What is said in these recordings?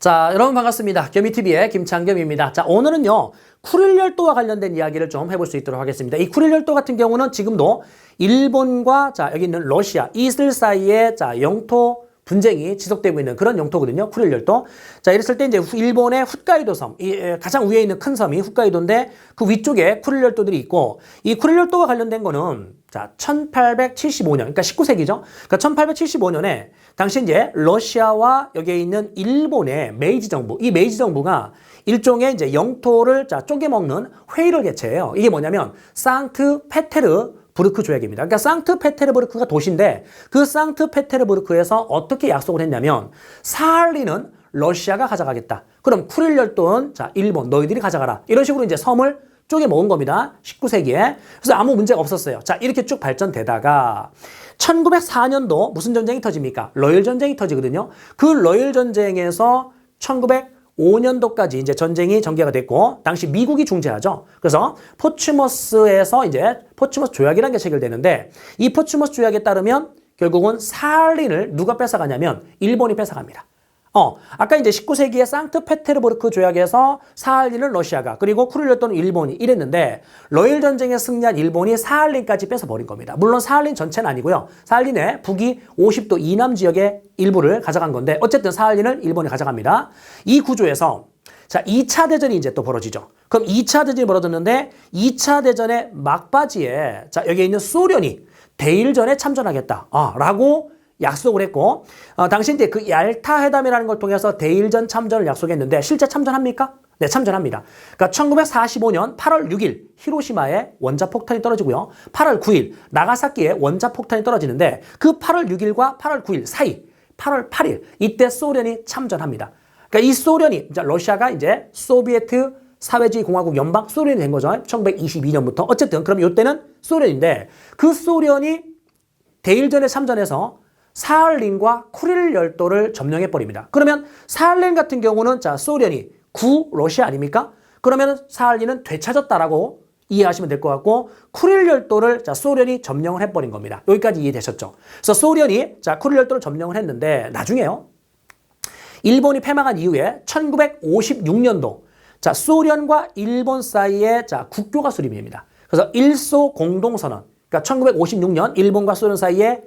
자, 여러분 반갑습니다. 겸이TV의 김창겸입니다. 자, 오늘은요, 쿠릴 열도와 관련된 이야기를 좀 해볼 수 있도록 하겠습니다. 이 쿠릴 열도 같은 경우는 지금도 일본과 자, 여기 있는 러시아, 이슬 사이에 자, 영토 분쟁이 지속되고 있는 그런 영토거든요. 쿠릴 열도. 자, 이랬을 때 이제 일본의 훗가이도 섬, 가장 위에 있는 큰 섬이 홋카이도인데 그 위쪽에 쿠릴 열도들이 있고 이 쿠릴 열도와 관련된 거는 자, 1875년, 그러니까 19세기죠. 그러니까 1875년에 당시 이제 러시아와 여기에 있는 일본의 메이지 정부, 이 메이지 정부가 일종의 이제 영토를 자, 쪼개먹는 회의를 개최해요. 이게 뭐냐면 상트페테르부르크 조약입니다. 그러니까 상트페테르부르크가 도시인데 그 상트페테르부르크에서 어떻게 약속을 했냐면 사할린은 러시아가 가져가겠다. 그럼 쿠릴 열도는 자, 일본 너희들이 가져가라. 이런 식으로 이제 섬을 쪼개 먹은 겁니다. 19세기에. 그래서 아무 문제가 없었어요. 자, 이렇게 쭉 발전되다가 1904년도 무슨 전쟁이 터집니까? 러일 전쟁이 터지거든요. 그 러일 전쟁에서 1905년도까지 이제 전쟁이 전개가 됐고 당시 미국이 중재하죠. 그래서 포츠머스에서 이제 포츠머스 조약이라는 게 체결되는데 이 포츠머스 조약에 따르면 결국은 사할린을 누가 뺏어가냐면 일본이 뺏어갑니다. 아까 이제 19세기에 상트페테르부르크 조약에서 사할린을 러시아가 그리고 쿠릴 열도는 일본이 이랬는데 러일 전쟁에 승리한 일본이 사할린까지 뺏어버린 겁니다. 물론 사할린 전체는 아니고요. 사할린의 북위 50도 이남 지역의 일부를 가져간 건데 어쨌든 사할린을 일본이 가져갑니다. 이 구조에서 자, 2차 대전이 이제 또 벌어지죠. 그럼 2차 대전이 벌어졌는데 2차 대전의 막바지에 자, 여기에 있는 소련이 대일전에 참전하겠다. 라고 약속을 했고 당시 이제 그 얄타 회담이라는 걸 통해서 대일전 참전을 약속했는데 실제 참전합니까? 네, 참전합니다. 그러니까 1945년 8월 6일 히로시마에 원자폭탄이 떨어지고요. 8월 9일 나가사키에 원자폭탄이 떨어지는데 그 8월 6일과 8월 9일 사이 8월 8일 이때 소련이 참전합니다. 그러니까 이 소련이 러시아가 이제 소비에트 사회주의 공화국 연방 소련이 된 거죠. 1922년부터 어쨌든 그럼 이때는 소련인데 그 소련이 대일전에 참전해서 사할린과 쿠릴 열도를 점령해버립니다. 그러면 사할린 같은 경우는 자, 소련이 구 러시아 아닙니까? 그러면 사할린은 되찾았다라고 이해하시면 될 것 같고 쿠릴 열도를 자, 소련이 점령을 해버린 겁니다. 여기까지 이해되셨죠? 그래서 소련이 자, 쿠릴 열도를 점령을 했는데 나중에요. 일본이 패망한 이후에 1956년도 자, 소련과 일본 사이에 자, 국교가 수립됩니다. 그래서 일소 공동선언. 그러니까 1956년 일본과 소련 사이에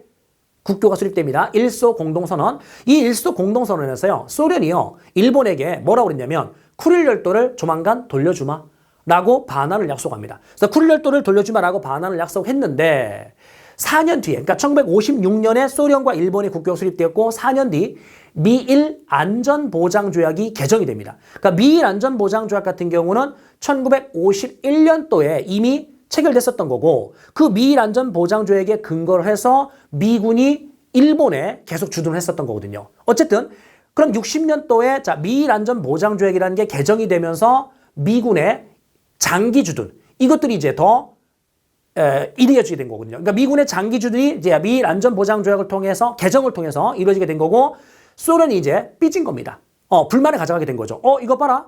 국교가 수립됩니다. 일소 공동선언. 이 일소 공동선언에서요. 소련이요. 일본에게 뭐라고 그랬냐면 쿠릴 열도를 조만간 돌려주마 라고 반환을 약속합니다. 그래서 쿠릴 열도를 돌려주마 라고 반환을 약속했는데 4년 뒤에 그러니까 1956년에 소련과 일본의 국교가 수립되었고 4년 뒤 미일 안전보장조약이 개정이 됩니다. 그러니까 미일 안전보장조약 같은 경우는 1951년도에 이미 체결됐었던 거고 그 미일 안전보장조약에 근거를 해서 미군이 일본에 계속 주둔을 했었던 거거든요. 어쨌든 그럼 60년도에 자, 미일 안전보장조약이라는 게 개정이 되면서 미군의 장기 주둔 이것들이 이제 더 이루어지게 된 거거든요. 그러니까 미군의 장기 주둔이 이제 미일 안전보장조약을 통해서 개정을 통해서 이루어지게 된 거고 소련이 이제 삐진 겁니다. 불만을 가져가게 된 거죠. 이거 봐라.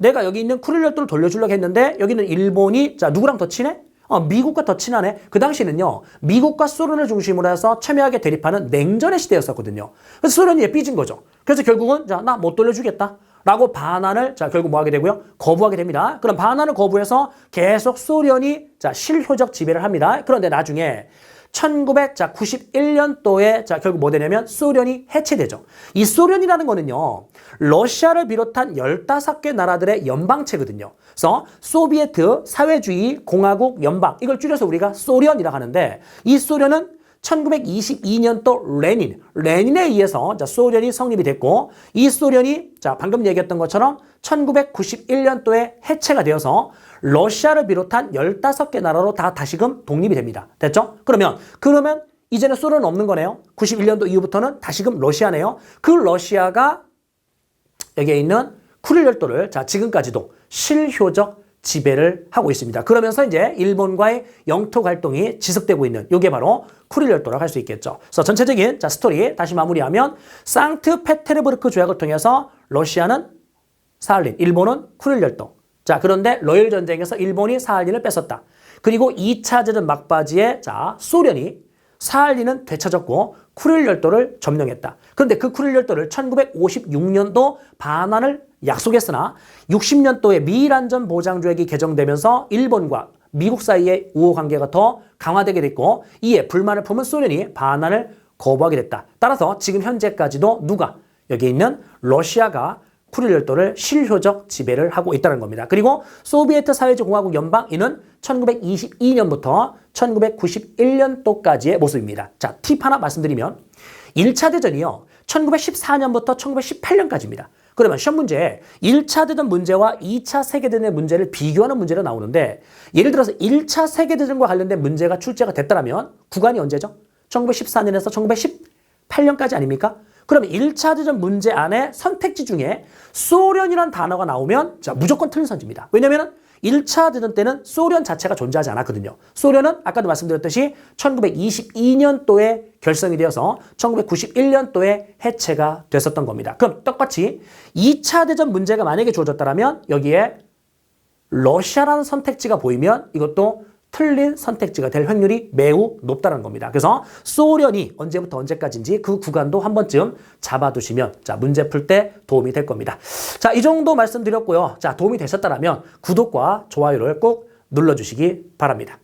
내가 여기 있는 쿠릴 열도를 돌려주려고 했는데 여기는 일본이 자 누구랑 더 친해? 미국과 더 친하네. 그 당시에는요. 미국과 소련을 중심으로 해서 첨예하게 대립하는 냉전의 시대였었거든요. 그래서 소련이 삐진 거죠. 그래서 결국은 자 나 못 돌려주겠다. 라고 반환을 자 결국 뭐 하게 되고요? 거부하게 됩니다. 그럼 반환을 거부해서 계속 소련이 자 실효적 지배를 합니다. 그런데 나중에 1991년도에 자 결국 뭐 되냐면 소련이 해체되죠. 이 소련이라는 거는요. 러시아를 비롯한 15개 나라들의 연방체거든요. 그래서 소비에트 사회주의 공화국 연방 이걸 줄여서 우리가 소련이라고 하는데 이 소련은 1922년도 레닌에 의해서 자, 소련이 성립이 됐고 이 소련이 자 방금 얘기했던 것처럼 1991년도에 해체가 되어서 러시아를 비롯한 15개 나라로 다 다시금 독립이 됩니다. 됐죠? 그러면 이제는 소련은 없는 거네요. 91년도 이후부터는 다시금 러시아네요. 그 러시아가 여기에 있는 쿠릴 열도를 자 지금까지도 실효적 지배를 하고 있습니다. 그러면서 이제 일본과의 영토 갈등이 지속되고 있는 이게 바로 쿠릴 열도라고 할 수 있겠죠. 그래서 전체적인 자 스토리 다시 마무리하면 상트페테르부르크 조약을 통해서 러시아는 사할린, 일본은 쿠릴 열도. 자 그런데 러일 전쟁에서 일본이 사할린을 뺏었다. 그리고 2차 대전 막바지에 자 소련이 사할린은 되찾았고 쿠릴 열도를 점령했다. 그런데 그 쿠릴 열도를 1956년도 반환을 약속했으나 60년도에 미일안전보장조약이 개정되면서 일본과 미국 사이의 우호 관계가 더 강화되게 됐고 이에 불만을 품은 소련이 반환을 거부하게 됐다. 따라서 지금 현재까지도 누가 여기 있는 러시아가 쿠릴 열도를 실효적 지배를 하고 있다는 겁니다. 그리고 소비에트 사회주의공화국 연방이는 1922년부터 1991년도까지의 모습입니다. 자, 팁 하나 말씀드리면 1차 대전이요. 1914년부터 1918년까지입니다. 그러면 시험 문제에 1차 대전 문제와 2차 세계대전의 문제를 비교하는 문제가 나오는데 예를 들어서 1차 세계대전과 관련된 문제가 출제가 됐다면 구간이 언제죠? 1914년에서 1918년까지 아닙니까? 그러면 1차 대전 문제 안에 선택지 중에 소련이라는 단어가 나오면 자, 무조건 틀린 선지입니다. 왜냐하면 1차 대전 때는 소련 자체가 존재하지 않았거든요. 소련은 아까도 말씀드렸듯이 1922년도에 결성이 되어서 1991년도에 해체가 됐었던 겁니다. 그럼 똑같이 2차 대전 문제가 만약에 주어졌다면 여기에 러시아라는 선택지가 보이면 이것도 틀린 선택지가 될 확률이 매우 높다는 겁니다. 그래서 소련이 언제부터 언제까지인지 그 구간도 한 번쯤 잡아두시면 자, 문제 풀 때 도움이 될 겁니다. 자, 이 정도 말씀드렸고요. 자, 도움이 되셨다면 구독과 좋아요를 꼭 눌러주시기 바랍니다.